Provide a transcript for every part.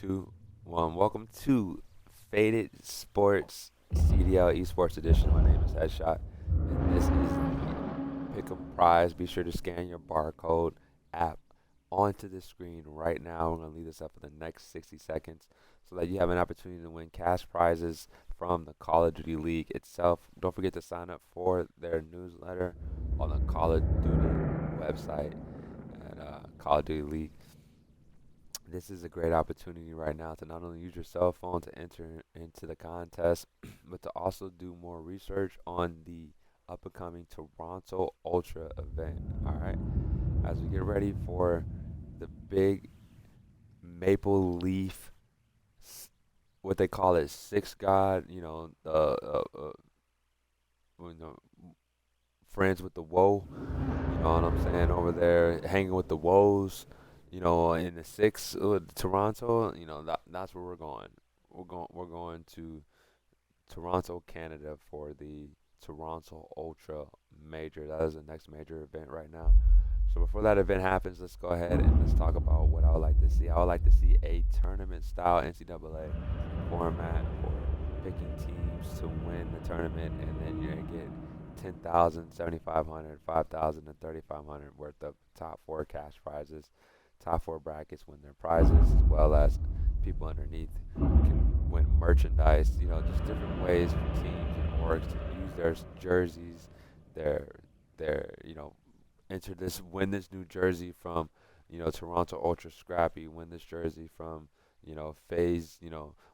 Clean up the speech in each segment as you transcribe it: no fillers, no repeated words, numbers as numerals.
two, one. Welcome to Faded Sports CDL Esports Edition. My name is Headshot, and this is the pick a prize. Be sure to scan your barcode app onto the screen right now. We're going to leave this up for the next 60 seconds so that you have an opportunity to win cash prizes from the Call of Duty League itself. Don't forget to sign up for their newsletter on the Call of Duty website at Call of Duty League. This is a great opportunity right now to not only use your cell phone to enter into the contest, but to also do more research on the up and coming Toronto Ultra event. All right, as we get ready for the big Maple Leaf, what they call it, Six God, you know, friends with the woe. You know what I'm saying? Over there, hanging with the woes. In the six, Toronto. That's where we're going. We're going to Toronto, Canada for the Toronto Ultra Major. That is the next major event right now. So before that event happens, let's go ahead and let's talk about what I would like to see. I would like to see a tournament-style NCAA format for picking teams to win the tournament, and then you're gonna get 10,000, 7,500, 5,000, and 3,500 worth of top four cash prizes. Top four brackets win their prizes, as well as people underneath can win merchandise. Just different ways for teams and orgs to use their jerseys, their enter this, win this new jersey from, Toronto Ultra Scrappy, win this jersey from, FaZe,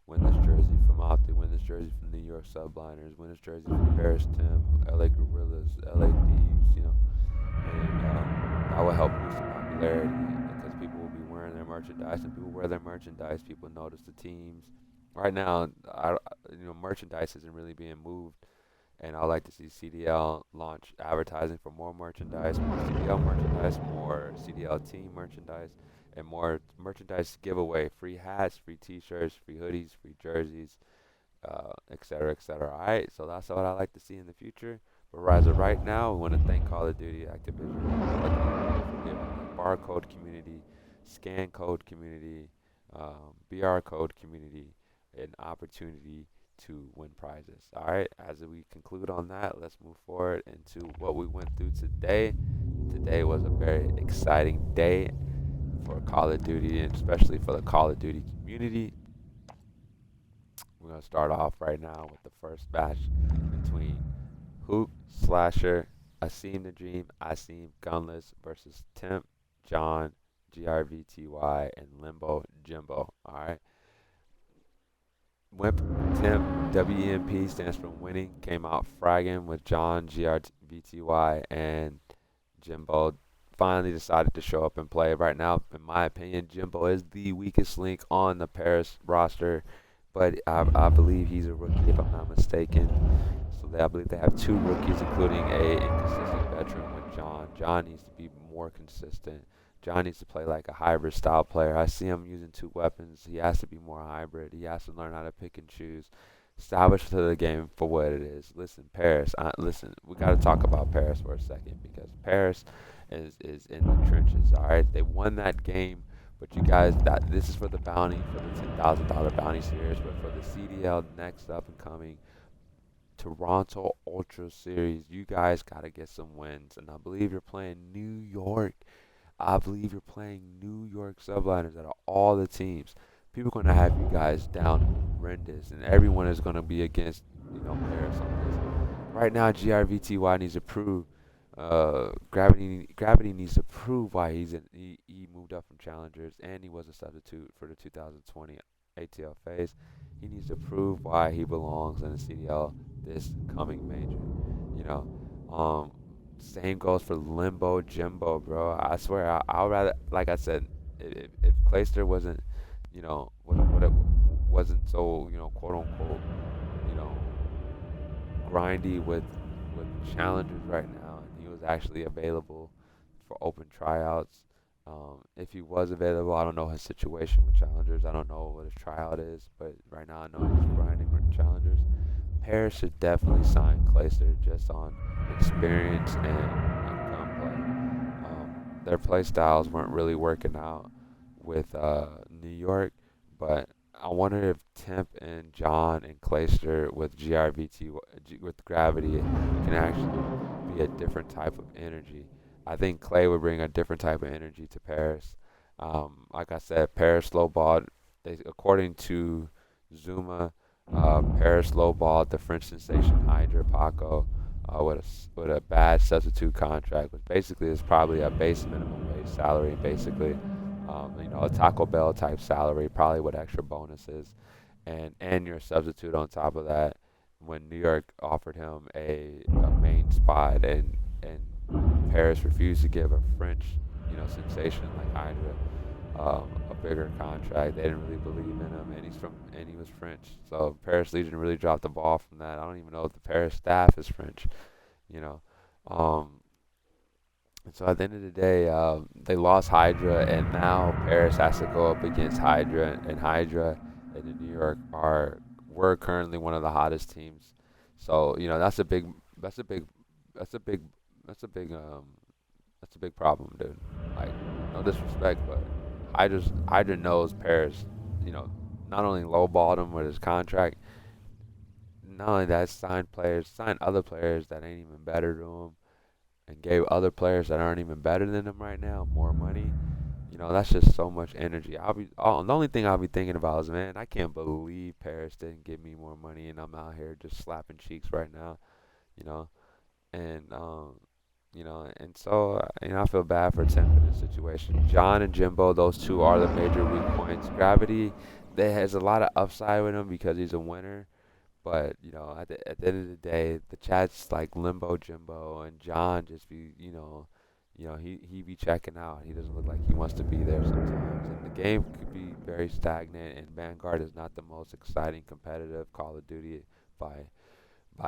win this jersey from Optic, win this jersey from New York Subliners, win this jersey from Paris Tim, LA Gorillas, LA Thieves, and that will help boost the popularity because people will be wearing their merchandise, and people wear their merchandise, people notice the teams. Right now, merchandise isn't really being moved, and I would like to see CDL launch advertising for more merchandise, more CDL merchandise, more CDL team merchandise, and more merchandise giveaway, free hats, free T-shirts, free hoodies, free jerseys, et cetera, et cetera. All right, so that's what I like to see in the future. But as of right now, we want to thank Call of Duty Activision for giving the barcode community, scan code community, BR code community an opportunity to win prizes. All right, as we conclude on that, let's move forward into what we went through today. Today was a very exciting day for Call of Duty, and especially for the Call of Duty community. We're going to start off right now with the first match between Hoop Slasher, Asim the Dream, Asim Gunless versus Temp, John, GRVTY, and Limbo Jimbo. All right. Wimp Temp WEMP stands for winning. Came out fragging with John GRVTY, and Jimbo finally decided to show up and play. Right now, in my opinion, Jimbo is the weakest link on the Paris roster, but I believe he's a rookie if I'm not mistaken. So I believe they have two rookies, including a inconsistent veteran with John. John needs to be more consistent. John needs to play like a hybrid style player. I see him using two weapons. He has to be more hybrid. He has to learn how to pick and choose. Establish to the game for what it is. Listen, Paris. Listen, we got to talk about Paris for a second because Paris is in the trenches. All right, they won that game, but you guys, this is for the bounty, for the $10,000 bounty series, but for the CDL next up and coming Toronto Ultra Series, you guys got to get some wins. And I believe you're playing New York. I believe you're playing New York Subliners out of all the teams. People are going to have you guys down horrendous, and everyone is going to be against, Paris on this. Right now, GRVTY needs to prove, Gravity needs to prove why he moved up from challengers, and he was a substitute for the 2020 ATL phase. He needs to prove why he belongs in the CDL this coming major. You know, same goes for Limbo Jimbo, bro. I swear, I would rather, like I said, if Clayster wasn't, wasn't so, quote unquote, you know, grindy with challengers right now, and he was actually available for open tryouts. If he was available, I don't know his situation with challengers. I don't know what his tryout is, but right now I know he's grinding with challengers. Paris should definitely sign Clayster just on experience and gunplay. Their play styles weren't really working out with New York, But I wonder if Temp and John and Clayster with GRVT with gravity can actually be a different type of energy. I think Clay would bring a different type of energy to Paris. Like I said, Paris lowballed. According to Zuma, Paris lowballed the French sensation Hydra Paco with a bad substitute contract, which basically is probably a base minimum wage salary, basically. A Taco Bell type salary, probably with extra bonuses, and your substitute on top of that. When New York offered him a main spot, and Paris refused to give a French, sensation like Hydra a bigger contract. They didn't really believe in him, and he was French. So Paris Legion really dropped the ball from that. I don't even know if the Paris staff is French, you know. And so at the end of the day, they lost Hydra, and now Paris has to go up against Hydra, and Hydra and the New York we're currently one of the hottest teams. So that's a big that's a big that's a big that's a big problem, dude. Like, no disrespect, but Hydra knows Paris, not only lowballed him with his contract, not only that, signed other players that ain't even better to him, and gave other players that aren't even better than him right now more money. That's just so much energy. The only thing I'll be thinking about is, man, I can't believe Paris didn't give me more money, and I'm out here just slapping cheeks right now, you know. And and so I feel bad for Tim in this situation. John and Jimbo, those two are the major weak points. Gravity, there has a lot of upside with him because he's a winner. But at the end of the day, the chat's like Limbo Jimbo, and John just be he be checking out. He doesn't look like he wants to be there sometimes, and the game could be very stagnant. And Vanguard is not the most exciting competitive Call of Duty by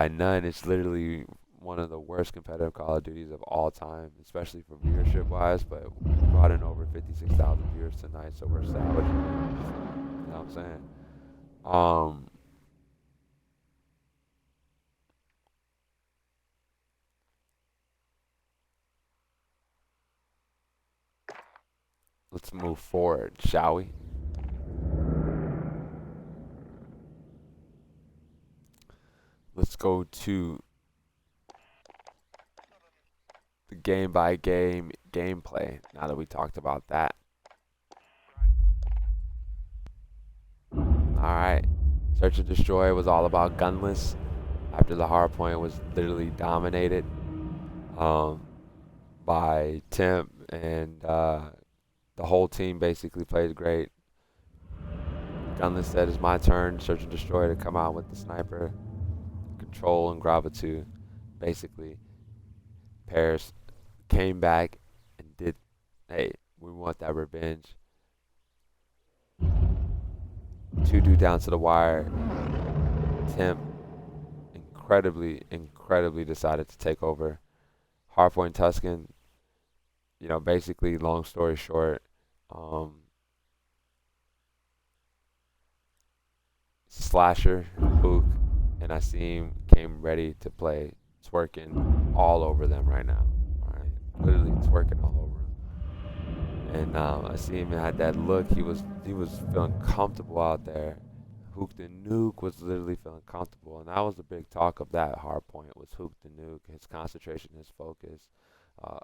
none. It's literally one of the worst competitive Call of Duties of all time, especially for viewership wise. But we brought in over 56,000 viewers tonight, so we're salvaging it. You know what I'm saying? Let's move forward, shall we? Let's go to the game by game gameplay. Now that we talked about that. Alright. Search and Destroy was all about gunless. After the hardpoint was literally dominated by Temp, and the whole team basically played great. Gunless said it's my turn, Search and Destroy, to come out with the sniper, Control, and Grava 2. Basically, Paris came back and did, hey, we want that revenge. 2-2 down to the wire. Temp incredibly decided to take over. Hardpoint Tuscan, basically, long story short, Slasher, Hook, and Asim came ready to play, twerking all over them right now. Right? Literally twerking all over them. And Asim had that look. He was feeling comfortable out there. Hook the Nuke was literally feeling comfortable, and that was the big talk of that hard point, was Hook the Nuke, his concentration, his focus.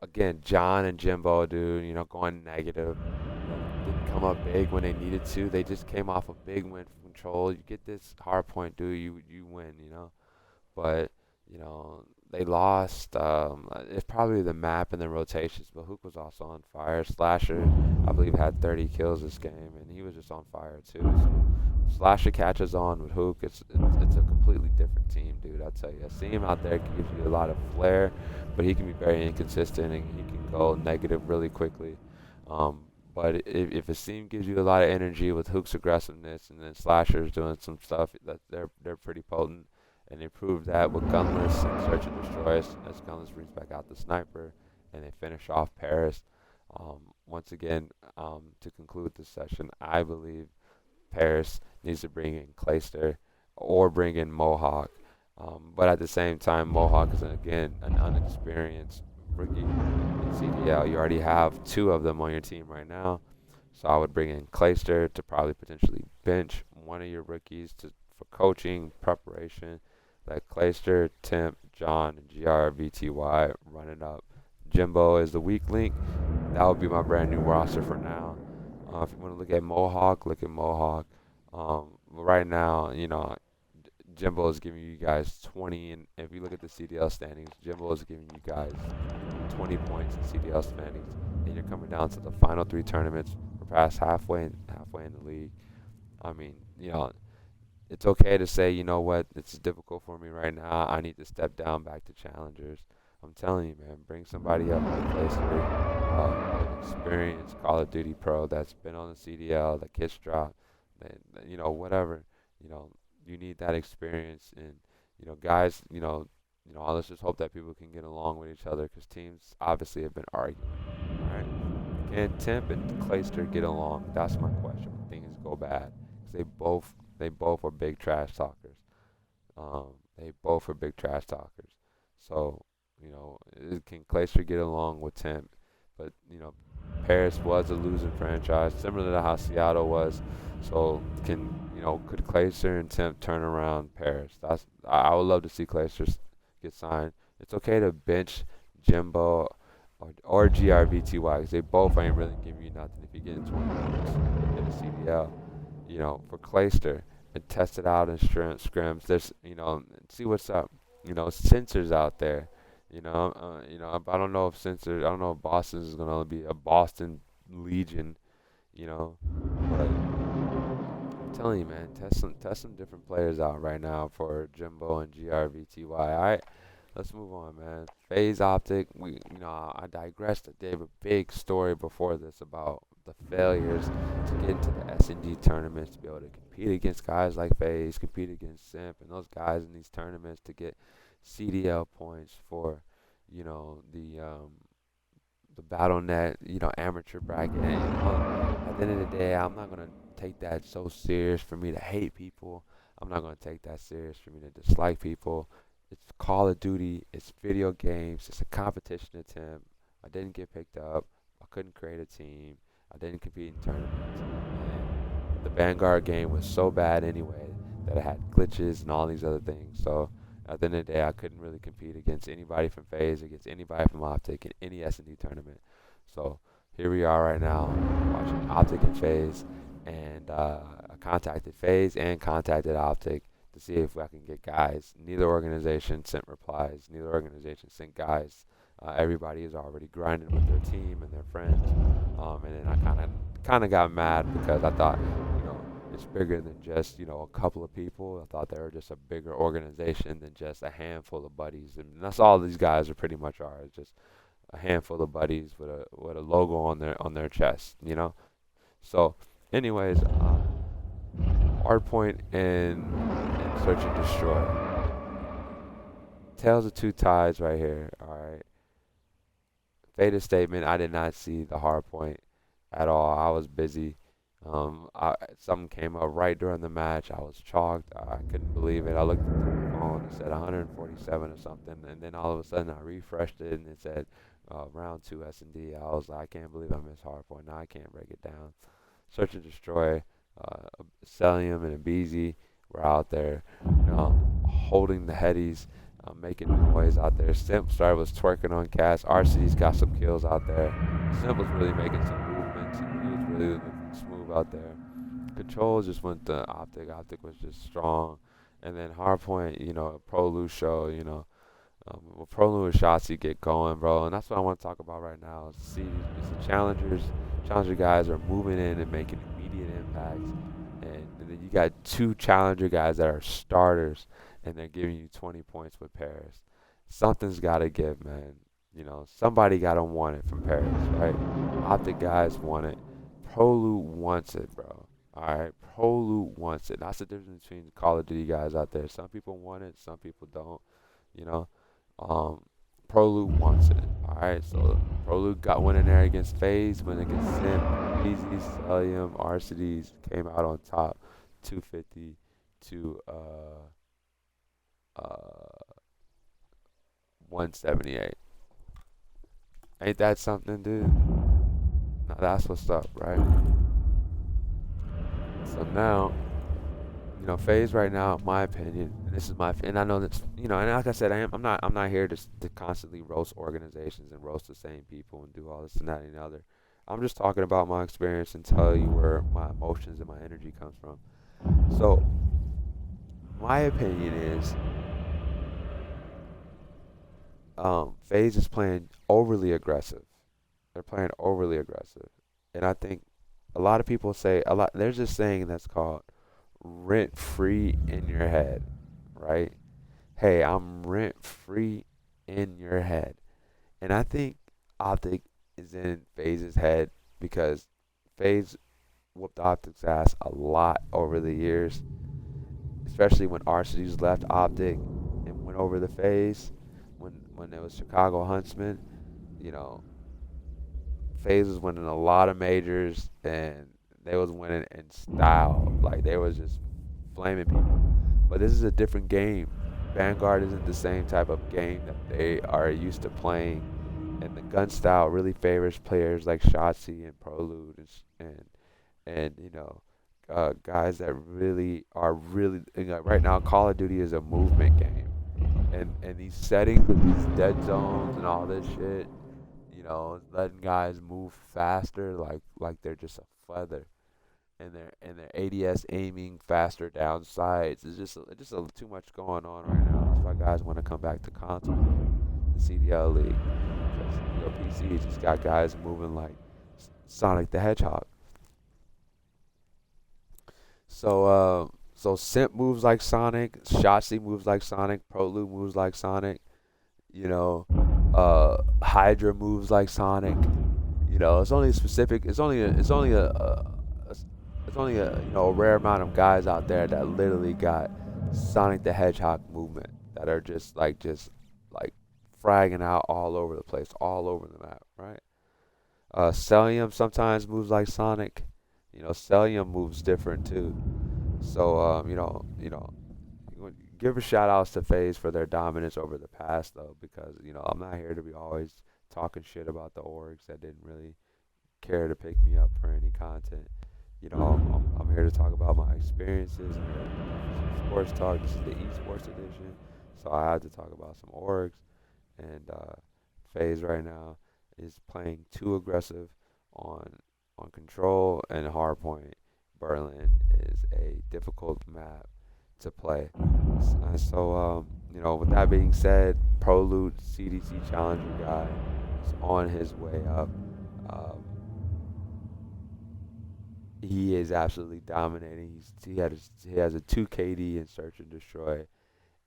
Again, John and Jimbo, dude, going negative. Didn't come up big when they needed to. They just came off a big win from Control. You get this hard point, dude, you win, But, they lost. It's probably the map and the rotations, but Hook was also on fire. Slasher, I believe, had 30 kills this game, and he was just on fire too. So Slasher catches on with Hook. It's a completely different team, dude. I'll tell you. I see him out there, can give you a lot of flair, but he can be very inconsistent, and he can go negative really quickly. But if Asim gives you a lot of energy with Hook's aggressiveness, and then Slasher's doing some stuff that they're pretty potent. And they proved that with Gunless and Search and Destroy, as Gunless brings back out the sniper, and they finish off Paris. Once again, to conclude this session, I believe Paris needs to bring in Clayster or bring in Mohawk. But at the same time, Mohawk is, again, an unexperienced rookie in CDL. You already have two of them on your team right now. So I would bring in Clayster to probably potentially bench one of your rookies for coaching preparation. Let Clayster, Temp, John, and GRVTY run it up. Jimbo is the weak link. That would be my brand new roster for now. If you want to look at Mohawk, look at Mohawk. But right now, Jimbo is giving you guys 20, and if you look at the CDL standings, Jimbo is giving you guys 20 points in CDL standings, and you're coming down to the final 3 tournaments. We're past halfway in the league. I mean, it's okay to say, you know what, it's difficult for me right now. I need to step down back to challengers. I'm telling you, man, bring somebody up like Placer, an experienced Call of Duty pro that's been on the CDL, the kits drop, whatever. You know, you need that experience, and guys, let's just hope that people can get along with each other because teams obviously have been arguing. All right, can Temp and Clayster get along? That's my question when things go bad, because they both are big trash talkers. They both are big trash talkers. So, can Clayster get along with Temp? But, Paris was a losing franchise, similar to how Seattle was. So, could Clayster and Temp turn around Paris? I would love to see Clayster get signed. It's okay to bench Jimbo or GRVTY because they both ain't really giving you nothing if you get in 20 minutes in the CDL. For Clayster, and test it out in scrims. There's, see what's up. Sensors out there. I don't know I don't know if Boston is gonna be a Boston Legion. But I'm telling you, man, test some different players out right now for Jimbo and GRVTY. All right, let's move on, man. FaZe Optic. I digressed. I gave a big story before this about the failures to get into the S&G tournaments to be able to compete against guys like FaZe, compete against Simp, and those guys in these tournaments to get CDL points for, the BattleNet, amateur bracket. And, at the end of the day, I'm not gonna take that so serious for me to hate people. I'm not gonna take that serious for me to dislike people. It's Call of Duty. It's video games. It's a competition attempt. I didn't get picked up. I couldn't create a team. I didn't compete in tournaments. And the Vanguard game was so bad anyway that it had glitches and all these other things. So at the end of the day, I couldn't really compete against anybody from FaZe, against anybody from Optic in any S&D tournament. So here we are right now watching Optic and FaZe. And I contacted FaZe and contacted Optic to see if I can get guys. Neither organization sent replies. Neither organization sent guys. Everybody is already grinding with their team and their friends. And then I kind of got mad because I thought, it's bigger than just, a couple of people. I thought they were just a bigger organization than just a handful of buddies. And that's all these guys are pretty much are. It's just a handful of buddies with a logo on their chest, So, anyways, Hardpoint and Search and Destroy. Tales of Two Tides right here. All right. Faded statement. I did not see the Hardpoint at all. I was busy. Something came up right during the match. I was chalked. I couldn't believe it. I looked at the phone. It said 147 or something, and then all of a sudden I refreshed it and it said round 2 S&D. I was like, I can't believe I missed Hardpoint. Now I can't break it down. Search and Destroy. Celium and Abizi were out there, holding the headies, making noise out there. Simp was twerking on cast. RCD's got some kills out there. Simp was really making some movements, and he was really looking smooth out there. Control just went to Optic. Optic was just strong. And then Hardpoint, Pro Lu show, Pro Lu and Shotzi get going, bro. And that's what I want to talk about right now. Is the Challenger guys are moving in and making immediate impacts. And then you got 2 Challenger guys that are starters, and they're giving you 20 points with Paris. Something's got to give, man. Somebody got to want it from Paris, right? Optic guys want it. Prolu wants it, bro. All right? Prolu wants it. That's the difference between Call of Duty guys out there. Some people want it. Some people don't, Prolu wants it. All right? So Prolu got one in there against FaZe, went against Sim, Easy, Celium, RCDs, came out on top, 250 to 178. Ain't that something, dude? Now that's what's up, right? So now, FaZe right now, in my opinion, and this is and I know that, and like I said, I'm not here to constantly roast organizations and roast the same people and do all this and that and the other. I'm just talking about my experience and tell you where my emotions and my energy comes from. So, my opinion is, FaZe is playing overly aggressive. They're playing overly aggressive, and I think a lot of people say a lot. There's this saying that's called rent free in your head, right? Hey, I'm rent free in your head. And I think Optic is in FaZe's head because FaZe whooped Optic's ass a lot over the years, especially when Arcitys left Optic and went over the FaZe. When it was Chicago Huntsmen, you know, FaZe was winning a lot of majors and they was winning in style. Like they was just flaming people. But this is a different game. Vanguard isn't the same type of game that they are used to playing, and the gun style really favors players like Shotzi and Prolude and guys that really are really right now. Call of Duty is a movement game, and these settings with these dead zones and all this shit, letting guys move faster like they're just a feather and their ADS aiming faster down sides. It's just too much going on right now. That's why guys want to come back to console, the CDL league. Because your PC just got guys moving like Sonic the Hedgehog. So Simp moves like Sonic, Shotzi moves like Sonic, Prolude moves like Sonic. You know, Hydra moves like Sonic. It's only specific. It's only a rare amount of guys out there that literally got Sonic the Hedgehog movement that are just like fragging out all over the place, all over the map, right? Celium sometimes moves like Sonic. Celium moves different too. So give a shout outs to FaZe for their dominance over the past though, because I'm not here to be always talking shit about the orgs that didn't really care to pick me up for any content. I'm here to talk about my experiences. Sports talk. This is the Esports edition, so I had to talk about some orgs. And FaZe right now is playing too aggressive on control and hardpoint. Berlin is a difficult map to play. So with that being said, Prolude CDC Challenger guy is on his way up. Um, he is absolutely dominating. He has a 2 KD in Search and Destroy,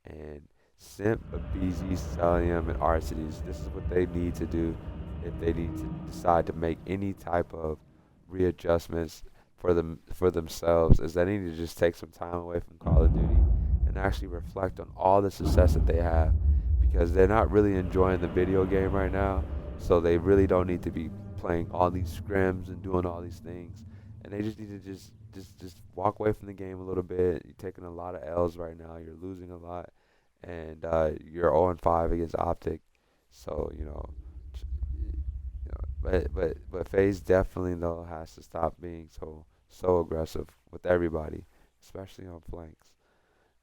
and Simp, BZ, Celium, and Arcitys. This is what they need to do if they need to decide to make any type of readjustments for themselves. Is they need to just take some time away from Call of Duty and actually reflect on all the success that they have, because they're not really enjoying the video game right now. So they really don't need to be playing all these scrims and doing all these things, and they just need to just walk away from the game a little bit. You're taking a lot of L's right now. You're losing a lot, and you're 0-5 against Optic. So but FaZe definitely though has to stop being so aggressive with everybody, especially on flanks.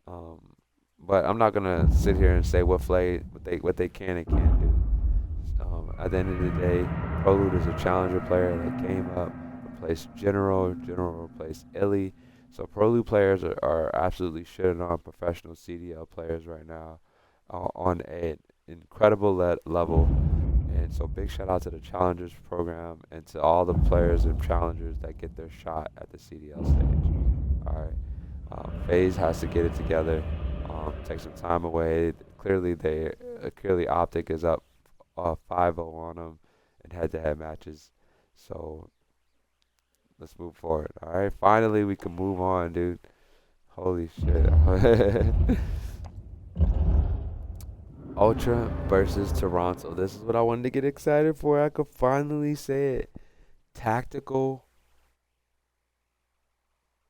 Um, but I'm not gonna sit here and say what they can and can't do. At the end of the day, Prolude is a challenger player that came up, replaced General. General replaced Illy. So Prolude players are absolutely shitting on professional CDL players right now on an incredible level. And so big shout out to the Challengers program and to all the players and challengers that get their shot at the CDL stage. All right. FaZe has to get it together. Take some time away. Clearly Optic is up 5-0 on them in head-to-head matches. So let's move forward. All right. Finally, we can move on, dude. Holy shit. Ultra versus Toronto. This is what I wanted to get excited for. I could finally say it. Tactical,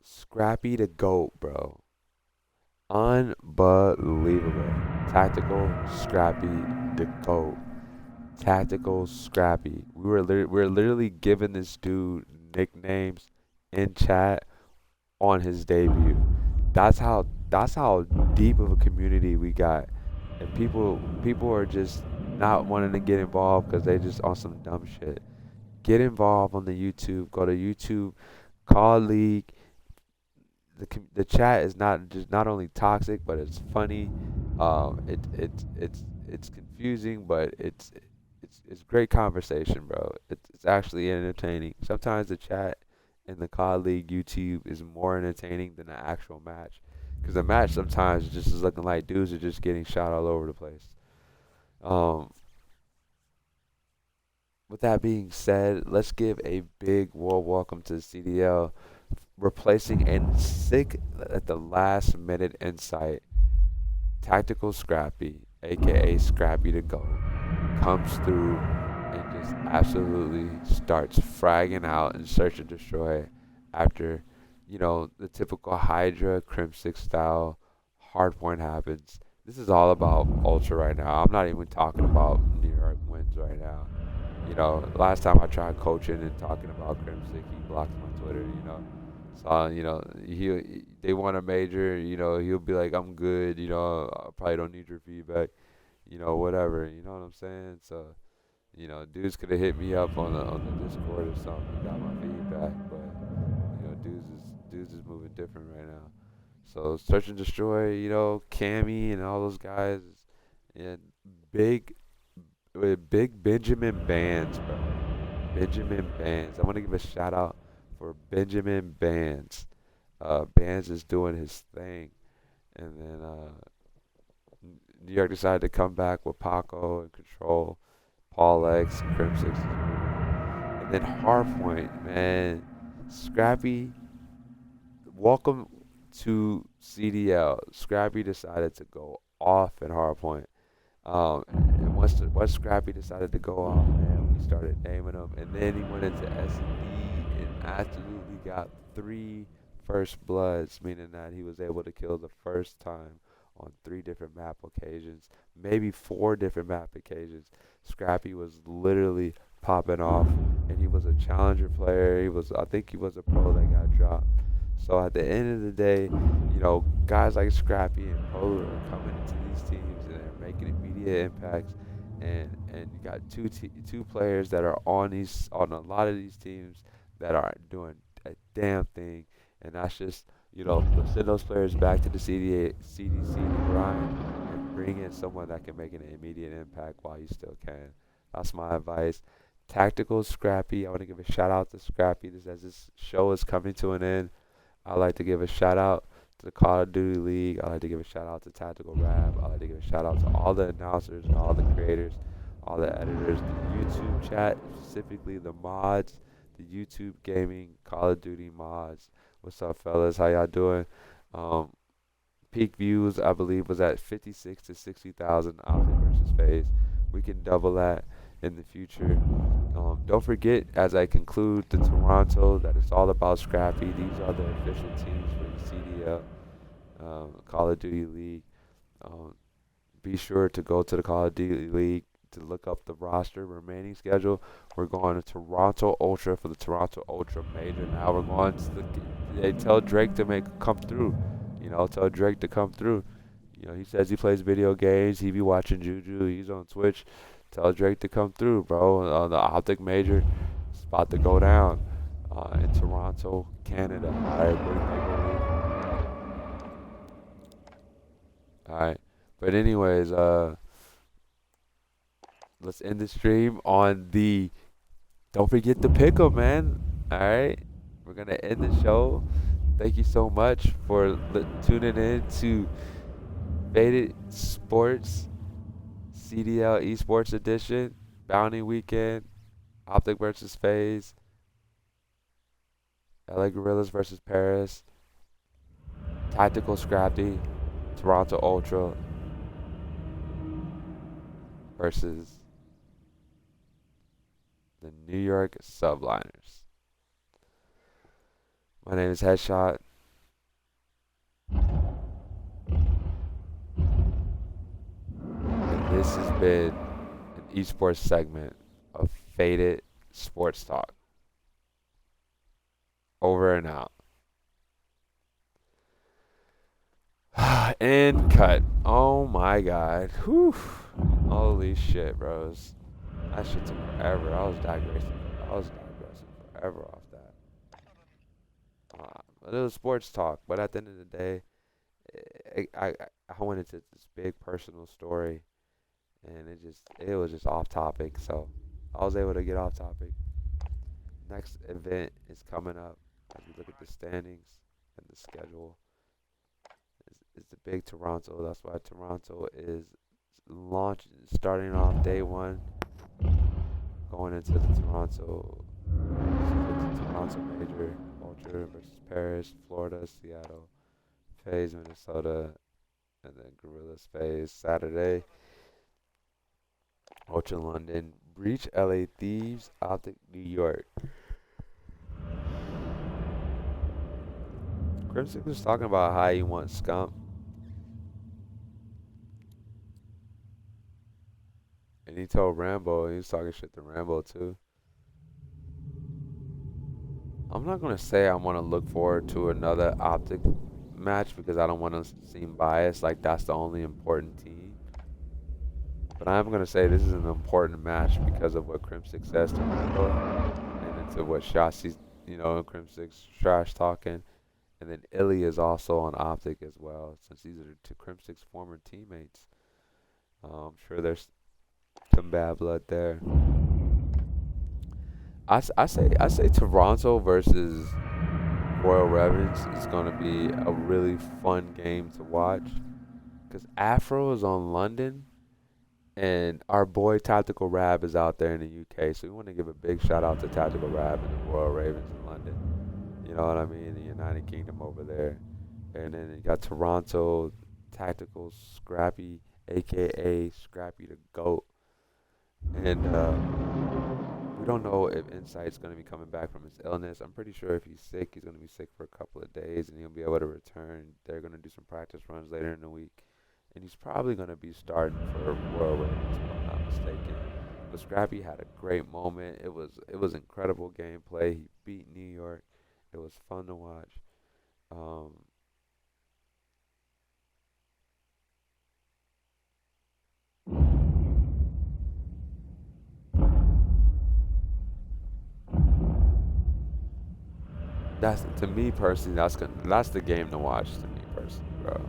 Scrappy the GOAT, bro. Unbelievable. Tactical, Scrappy the GOAT. Tactical, Scrappy. We were literally giving this dude nicknames in chat. on his debut. That's how deep of a community we got, and people are just not wanting to get involved because they just on some dumb shit. Get involved on the YouTube. Go to YouTube, call league. The chat is not only toxic, but it's funny. It's confusing, but it's great conversation, bro. It's actually entertaining. Sometimes the chat in the COD League YouTube is more entertaining than the actual match, because the match sometimes just is looking like dudes are just getting shot all over the place. Um, with that being said, let's give a big warm welcome to the CDL, replacing a sick at the last minute insight. Tactical Scrappy, aka Scrappy to Go, comes through and just absolutely starts fragging out and search and destroy after, the typical Hydra Crim 6 style hardpoint happens. This is all about Ultra right now. I'm not even talking about New York wins right now. Last time I tried coaching and talking about Crim 6, he blocked my Twitter. So, they want a major, he'll be like, I'm good, I probably don't need your feedback, whatever, you know what I'm saying? So, dudes could have hit me up on the Discord or something, got my feedback, but, dudes is moving different right now. So, Search and Destroy, Cammy and all those guys, and big, big Benjamin Bands, bro. Benjamin Bands. I want to give a shout out for Benjamin Bands. Bands is doing his thing, and then New York decided to come back with Paco and Control, Paul X, Crim Six, and then Hardpoint. Man, Scrappy, welcome to CDL. Scrappy decided to go off at Hardpoint. And once Scrappy decided to go off, man, we started naming him, and then he went into S&D and absolutely got 3 first bloods, meaning that he was able to kill the first time on 3 different map occasions, maybe 4 different map occasions. Scrappy was literally popping off, and he was a challenger player. I think he was a pro that got dropped. So at the end of the day, guys like Scrappy and Polar are coming into these teams and they're making immediate impacts. And you got two players that are on a lot of these teams that are doing a damn thing, and that's just send those players back to the CDC grind and bring in someone that can make an immediate impact while you still can. That's my advice. Tactical Scrappy. I want to give a shout out to Scrappy. As this show is coming to an end, I like to give a shout out to the Call of Duty League. I like to give a shout out to Tactical Rap. I like to give a shout out to all the announcers and all the creators, all the editors, the YouTube chat, specifically the mods, the YouTube gaming, Call of Duty mods. What's up, fellas? How y'all doing? Um, Peak views, I believe, was at 56 to 60,000 Optic versus FaZe. We can double that in the future. Don't forget, as I conclude the Toronto, that it's all about Scrappy. These are the official teams for the CDL, Call of Duty League. Be sure to go to the Call of Duty League to look up the roster remaining schedule. We're going to Toronto Ultra for the Toronto Ultra Major. Now we're going to they tell Drake to come through. Tell Drake to come through. He says he plays video games. He be watching Juju. He's on Twitch. Tell Drake to come through, bro. The Optic Major is about to go down in Toronto, Canada. All right, all right. But anyways, let's end the stream on the. Don't forget to pick 'em, man. All right, we're gonna end the show. Thank you so much for tuning in to Faded Sports CDL Esports Edition, Bounty Weekend, Optic versus FaZe, LA Gorillas versus Paris, Tactical Scrappy, Toronto Ultra versus the New York Subliners. My name is Headshot. And this has been an esports segment of Faded Sports Talk. Over and out. And cut. Oh my god. Whew. Holy shit, bros. That shit took forever. I was digressing forever off that. But it was sports talk. But at the end of the day, I went into this big personal story, and it was just off topic. So I was able to get off topic. Next event is coming up. As we look at the standings and the schedule, is the big Toronto. That's why Toronto is starting off day one, going into the Toronto Major, Ultra versus Paris, Florida, Seattle, FaZe, Minnesota, and then Gorillas FaZe Saturday, Ultra London, Breach LA Thieves, Optic New York. Crimson was talking about how he wants Scump, and he told Rambo, he was talking shit to Rambo too. I'm not gonna say I want to look forward to another Optic match because I don't want to seem biased, like that's the only important team. But I am gonna say this is an important match because of what Crimson says to Rambo, and into what Shotzi's, Crimson's trash talking. And then Illy is also on Optic as well, since these are two Crimson's former teammates. I'm sure there's some bad blood there. I say Toronto versus Royal Ravens is gonna be a really fun game to watch, because Afro is on London, and our boy Tactical Rab is out there in the UK. So we want to give a big shout out to Tactical Rab and the Royal Ravens in London. You know what I mean? The United Kingdom over there. And then you got Toronto, Tactical Scrappy, aka Scrappy the GOAT. And we don't know if Insight's going to be coming back from his illness. I'm pretty sure if he's sick, he's going to be sick for a couple of days and he'll be able to return. They're going to do some practice runs later in the week. And he's probably going to be starting for Royal Ravens, if I'm not mistaken. But Scrappy had a great moment. It was incredible gameplay. He beat New York. It was fun to watch. Um, that's to me personally. That's the game to watch to me personally, bro.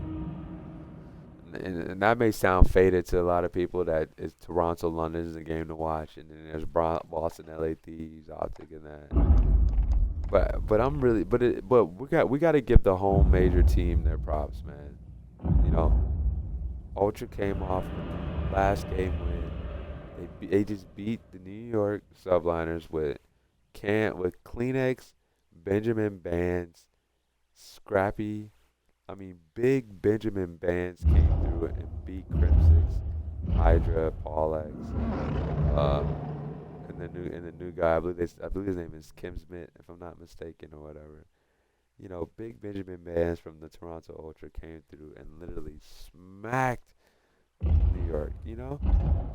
And that may sound faded to a lot of people. That is Toronto, London is a game to watch, and then there's Boston, LA Thieves, Optic, and that. But I'm really but we got to give the home major team their props, man. You know, Ultra came off with the last game win. They just beat the New York Subliners with Kleenex, Benjamin Bands, Scrappy. I mean, big Benjamin Bands came through and beat Crimsix, Hydra, Paul X, uh, and the new guy. I believe his name is Kim Smith, if I'm not mistaken, or whatever. Big Benjamin Bands from the Toronto Ultra came through and literally smacked New York.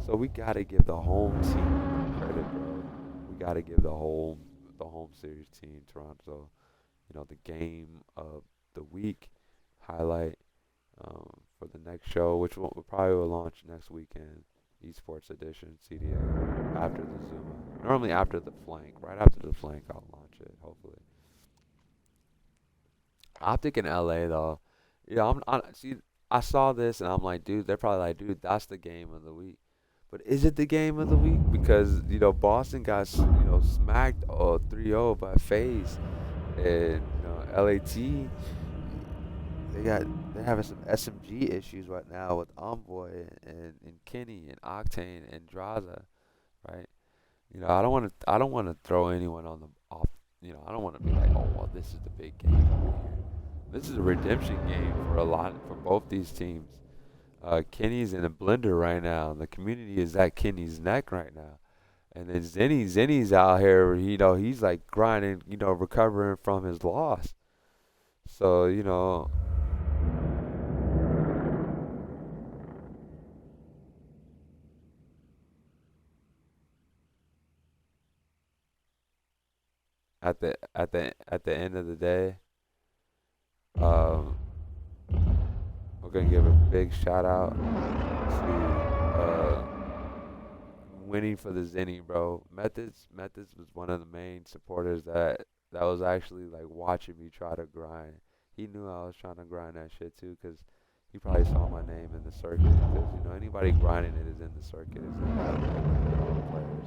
So we gotta give the home team credit, bro. We gotta give the home series team Toronto. The game of the week highlight for the next show, which we probably will launch next weekend. Esports edition CDL after the Zuma. Normally after the flank, right after the flank, I'll launch it. Hopefully. Optic in LA though, see. I saw this and I'm like, dude, they're probably like, dude, that's the game of the week. But is it the game of the week? Because Boston got smacked 3-0 by FaZe, and LAT they're having some SMG issues right now with Envoy and Kenny and Octane and Draza, right? I don't want to throw anyone on the off. I don't want to be like, oh well, this is the big game. This is a redemption game for both these teams. Kenny's in a blender right now. The community is at Kenny's neck right now. And then Zenny's out here, he's like grinding, recovering from his loss. So, at the end of the day, um, gonna give a big shout out to winning for the Zenny, bro. Methods was one of the main supporters that was actually like watching me try to grind. He knew I was trying to grind that shit too, cause he probably saw my name in the circuit. Because anybody grinding it is in the circuit, is in battle with all the players.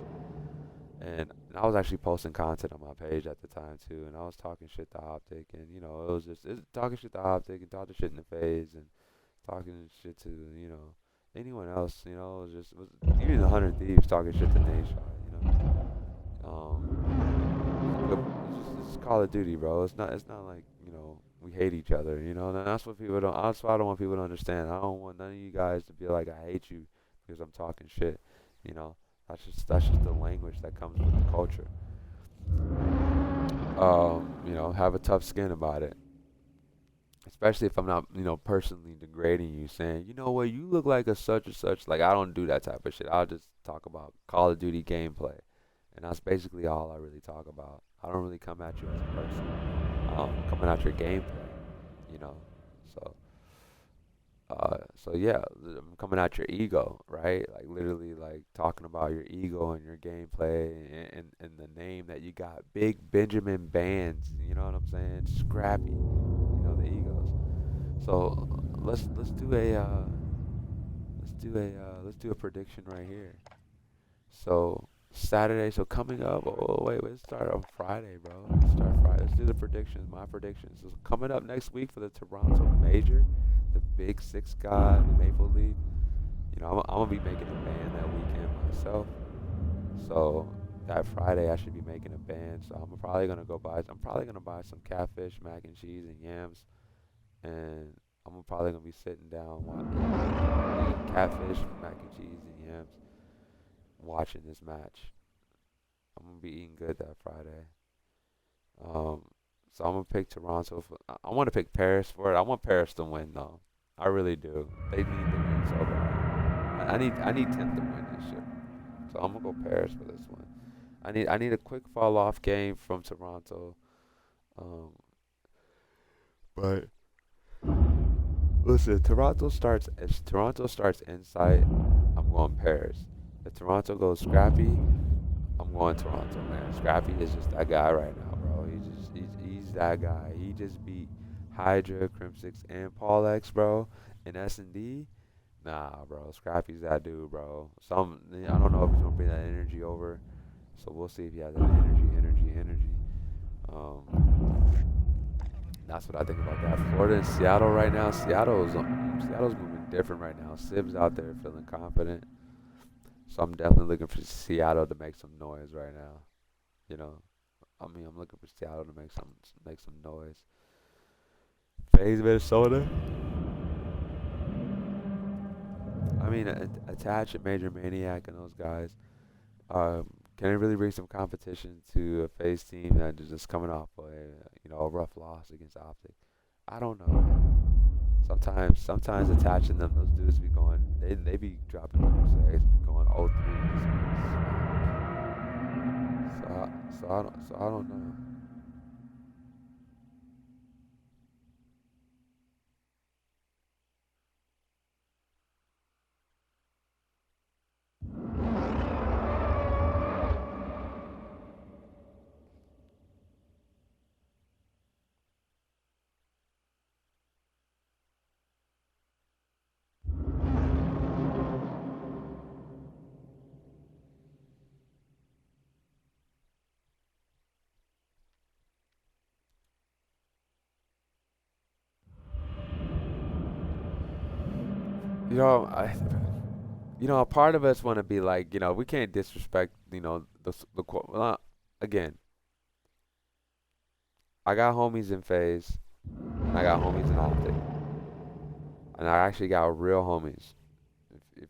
And I was actually posting content on my page at the time too, and I was talking shit to Optic, and it was talking shit to Optic and talking shit in the phase and talking shit to anyone else. It was even the 100 Thieves talking shit to Nate Shot. It's Call of Duty, bro. It's not like we hate each other. And that's what people don't. That's why I don't want people to understand. I don't want none of you guys to be like I hate you because I'm talking shit. You know, that's just the language that comes with the culture. Have a tough skin about it. Especially if I'm not, personally degrading you, saying, you know what, you look like a such and such. Like, I don't do that type of shit. I'll just talk about Call of Duty gameplay. And that's basically all I really talk about. I don't really come at you as a person. Coming at your gameplay, you know. So, so yeah, I'm coming at your ego, right? Like, literally, like, talking about your ego and your gameplay and the name that you got. Big Benjamin Bands, you know what I'm saying? Scrappy, the egos. So let's do a prediction right here. So Saturday. So coming up. Oh wait, let's start on Friday, bro. Let's start Friday. Let's do the predictions. My predictions. So coming up next week for the Toronto Major, the Big Six God Maple League. I'm gonna be making a band that weekend myself. So that Friday I should be making a band. So I'm probably gonna go buy. I'm probably gonna buy some catfish, mac and cheese, and yams, and I'm probably gonna be sitting down eating catfish, mac and cheese, and yams, watching this match. I'm gonna be eating good that Friday. Um, so I'm gonna pick Toronto. I want to pick Paris for it. I want Paris to win though. I really do. They need to win so bad. I need Tim to win this shit. So I'm gonna go Paris for this one. I need a quick fall off game from Toronto. Um, but listen, Toronto starts inside, I'm going Paris. If Toronto goes scrappy, I'm going Toronto, man. Scrappy is just that guy right now, bro. He's that guy. He just beat Hydra, Crimsix, and Paul X, bro, in S&D. Nah, bro. Scrappy's that dude, bro. I don't know if he's gonna bring that energy over. So we'll see if he has that energy. Um, that's what I think about that. Florida and Seattle right now. Seattle's moving different right now. Sib's out there feeling confident. So I'm definitely looking for Seattle to make some noise right now. You know, I'm looking for Seattle to make some noise. FaZe Minnesota. Attach and Major Maniac and those guys. Can it really bring some competition to a FaZe team that is just coming off a rough loss against Optic? I don't know. Sometimes attaching them, those dudes be going, they be dropping mosaics, be going 0-3. So I don't know. You know, I a part of us want to be like, we can't disrespect, again, I got homies in FaZe, and I got homies in Optic, and I actually got real homies. If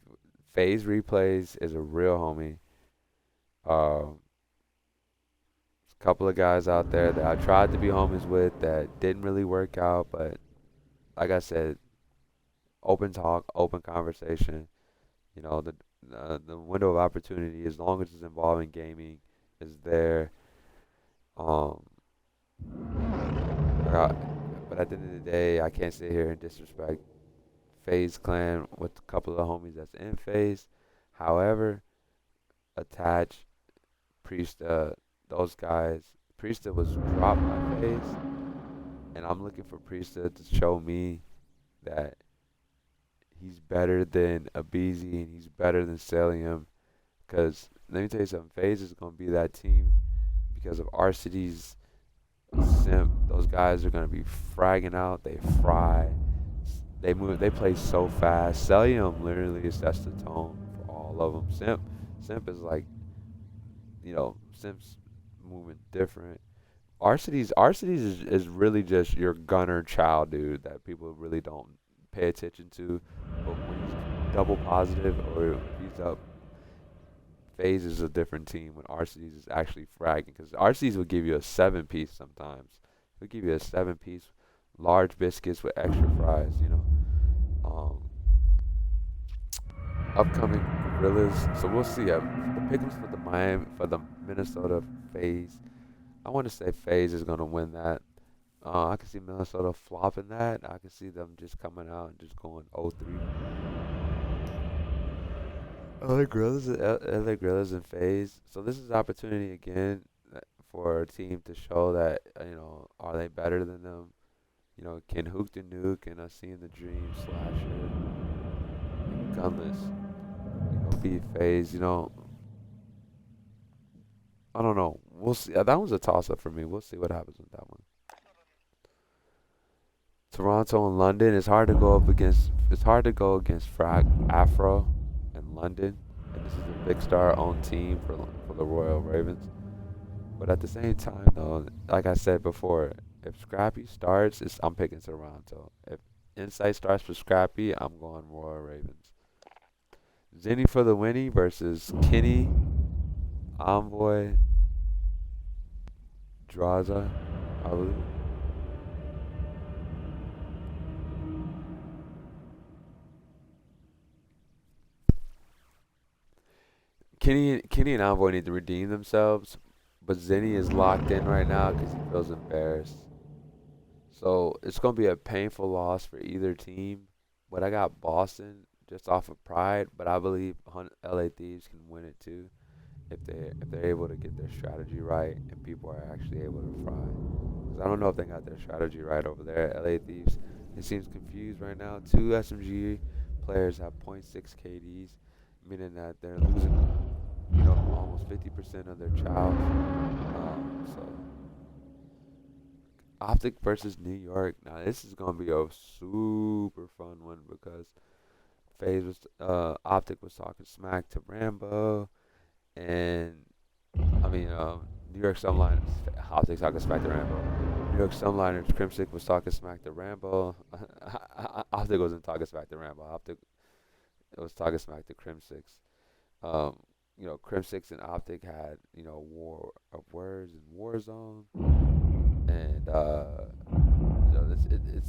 FaZe Replays is a real homie. Um, a couple of guys out there that I tried to be homies with that didn't really work out, but like I said, open talk, open conversation. The window of opportunity, as long as it's involving gaming, is there. Um, I got, but at the end of the day, I can't sit here and disrespect FaZe clan with a couple of the homies that's in FaZe. However, Attach, Priesta, those guys. Priesta was dropped by FaZe, and I'm looking for Priesta to show me that he's better than Abizi and he's better than Celium. Because let me tell you something, FaZe is going to be that team because of RCD's simp. Those guys are going to be fragging out. They fry. They move. They play so fast. Celium literally sets the tone for all of them. Simp is like, Simp's moving different. Arcides is really just your gunner child, dude, that people really don't pay attention to. But when he's double positive or if he's up, FaZe is a different team when Arcides is actually fragging. Because Arcides will give you a 7-piece sometimes. He'll give you a 7-piece, large biscuits with extra fries. Upcoming Gorillas. So we'll see. The pick'ems for the Minnesota FaZe. I want to say FaZe is gonna win that. I can see Minnesota flopping that. I can see them just coming out and just going 0-3. LA Gorillas and FaZe. So this is opportunity again for a team to show that are they better than them? Can Hook the Nuke and us seeing the Dream Slasher and Gunless gonna beat FaZe? I don't know. We'll see. That was a toss up for me. We'll see what happens with that one. Toronto and London. It's hard to go against Afro and London, and this is a big star owned team for the Royal Ravens. But at the same time, though, like I said before, if Scrappy starts, I'm picking Toronto. If Insight starts for Scrappy, I'm going Royal Ravens. Zenny for the Winnie versus Kenny, Envoy, Draza, I believe. Kenny and Envoy need to redeem themselves, but Zenny is locked in right now because he feels embarrassed. So it's going to be a painful loss for either team. But I got Boston just off of pride, but I believe LA Thieves can win it too if they're able to get their strategy right and people are actually able to fry. 'Cause I don't know if they got their strategy right over there. LA Thieves, it seems confused right now. 2 SMG players have .6 KDs, meaning that they're losing, almost 50% of their chows. So Optic versus New York. Now this is gonna be a super fun one because Optic was talking smack to Rambo, and New York Sunliners. Optic talking smack to Rambo. New York Sunliners. Crimsic was talking smack to Rambo. Optic wasn't talking smack to Rambo. Optic was talking smack to Crimsix. Crimsix and Optic had war of words and Warzone, and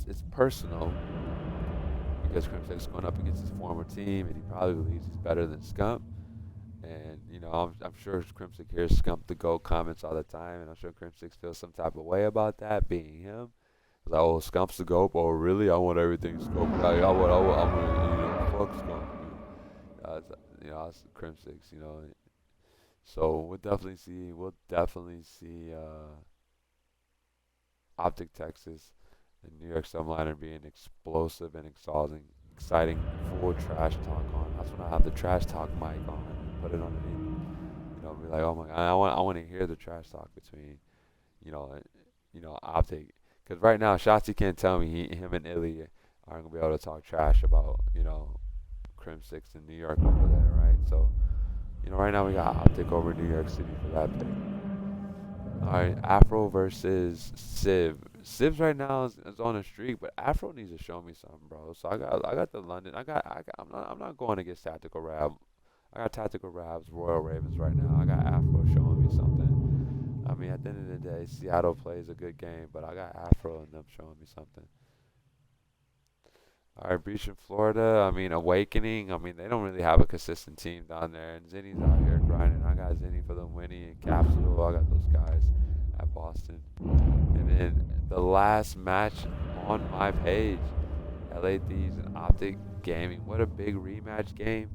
it's personal because Crimsix is going up against his former team, and he probably believes he's better than Scump. And I'm sure Crimsix hears Scump the GOAT comments all the time, and I'm sure Crimsix feels some type of way about that being him. It's like, oh, Scump's the GOAT. Oh, really? I want everything Scump. I want fuck Scump. That's Crimsix. So we'll definitely see Optic Texas and New York Sunliner being explosive and exciting, full trash talk on. That's when I have the trash talk mic on and put it underneath. Be like, oh my god, I want to hear the trash talk between, Optic. Because right now, Shotzi can't tell me him and Illy aren't gonna be able to talk trash about, Crimsix in New York over there, right? So, right now we got Optic over New York City for that pick. All right, Afro versus Civ. Civ's right now is on a streak, but Afro needs to show me something, bro. So I got the London. I'm not going against Tactical Rab. I got Tactical Rab's Royal Ravens right now. I got Afro showing me something. I mean, at the end of the day, Seattle plays a good game, but I got Afro and them showing me something. All right, Beach in Florida. Awakening. They don't really have a consistent team down there, and Zinni's out here grinding. I got Zinni for the Winnie and Capsule. I got those guys at Boston. And then the last match on my page, LA Thieves and Optic Gaming. What a big rematch game.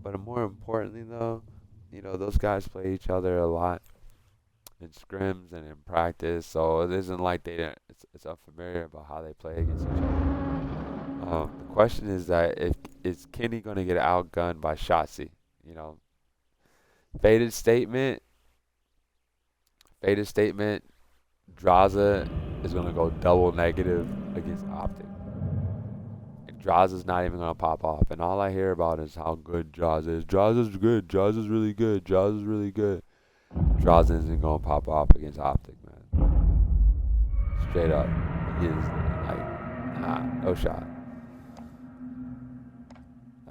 But more importantly, though, those guys play each other a lot in scrims and in practice, so it isn't like they don't, it's unfamiliar about how they play against each other. The question is that if is Kenny going to get outgunned by Shotzi? You know, faded statement, faded statement. Draza is going to go double negative against Optic. Draza's not even going to pop off, and all I hear about is how good Draza is. Draza's good. Draza's really good. Draza's really good. Draza isn't going to pop off against Optic, man. Straight up. He is like, nah, no shot.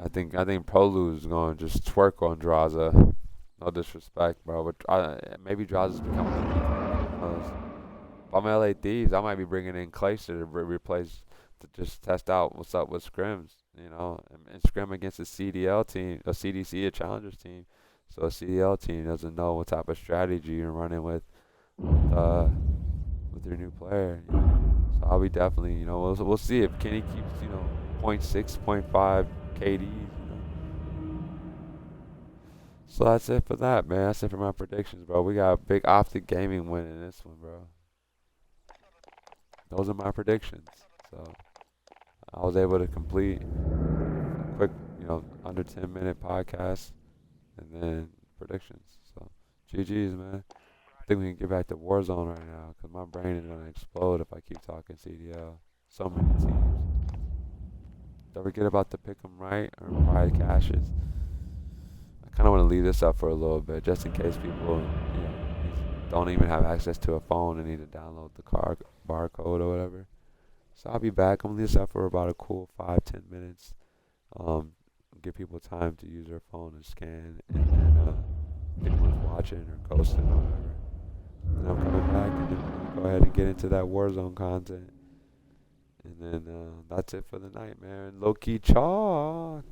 I think Prolu is going to just twerk on Draza. No disrespect, bro, but maybe Draza's becoming a weak. If I'm LA Thieves, I might be bringing in Clayster to replace, to just test out what's up with scrims, and scrim against a CDL team, a CDC, a challengers team. So a CDL team doesn't know what type of strategy you're running with your new player. So I'll be definitely, we'll see if Kenny keeps, 0.6, 0.5 KDs. So that's it for that, man. That's it for my predictions, bro. We got a big Optic Gaming win in this one, bro. Those are my predictions. So I was able to complete a quick, under 10-minute podcast and then predictions. So GG's, man. I think we can get back to Warzone right now because my brain is going to explode if I keep talking CDL. So many teams. Don't forget about the pick 'em right or pride caches. I kind of want to leave this up for a little bit just in case people, don't even have access to a phone and need to download the barcode or whatever. So I'll be back. I'm going to leave this up for about a cool 5-10 minutes. Give people time to use their phone and scan, and then if anyone's watching or ghosting or whatever, then I'm coming back and then we're gonna go ahead and get into that Warzone content. And then that's it for the night, man. Low key chalked.